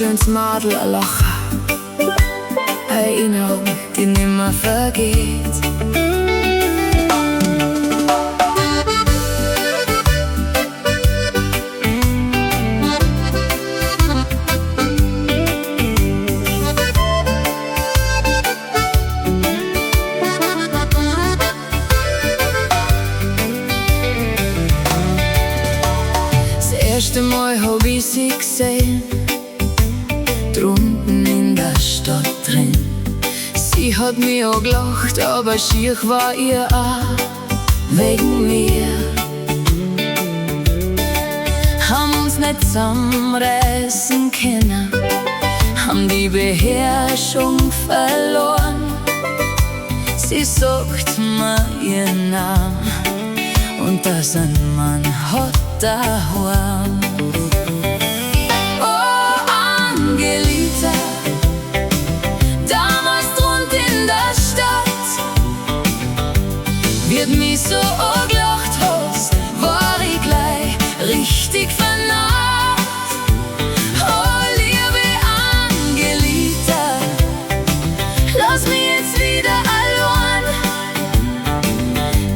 schönes Madel lachen. Erinnerung, die nimmer vergeht. Das erste Mal hab ich sie gesehen, drunten in der Stadt drin. Sie hat mich angelacht, aber schier war ihr auch wegen mir. Haben uns nicht zusammenreißen können, haben die Beherrschung verloren. Sie sagt mir ihren Namen und dass ein Mann hat daheim. Wie du mich so angelacht hast, war ich gleich richtig vernarrt. Oh, liebe Angelita, lass mich jetzt wieder allein.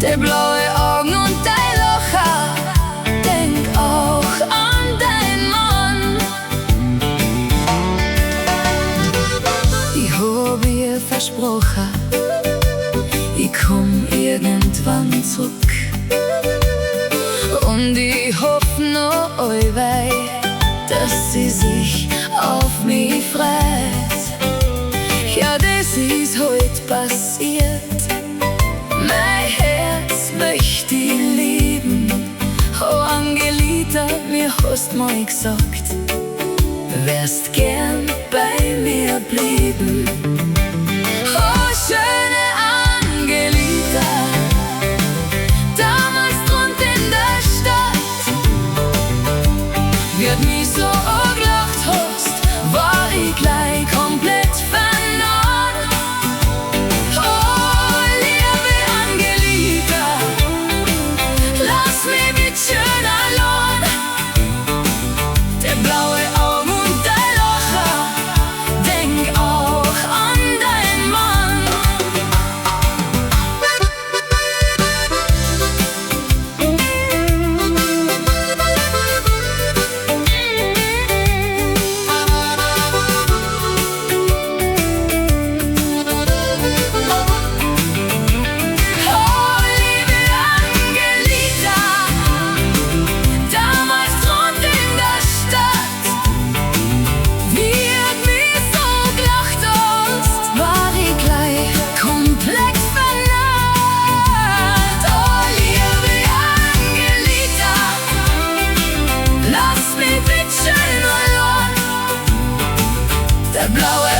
Der blaue Augen und dein Lacher, denk auch an deinen Mann. Ich hab ihr versprochen, ich komm irgendwann zurück. Und ich hoff noch allweil, dass sie sich auf mich freut. Ja, das ist heut passiert. Mein Herz möchte ich lieben. Oh Angelita, mir hast mal gesagt, wärst gern bei mir blieben. Oh, schöne Angelita, damals drunten in der Stadt. Wie du mich so angelacht hast, war ich gleich komplett vernarrt. Oh, liebe Angelita, lass mich bitte schön allein. Der blaue Augen und dein Lacher, denk auch an deinen Mann. Der blaue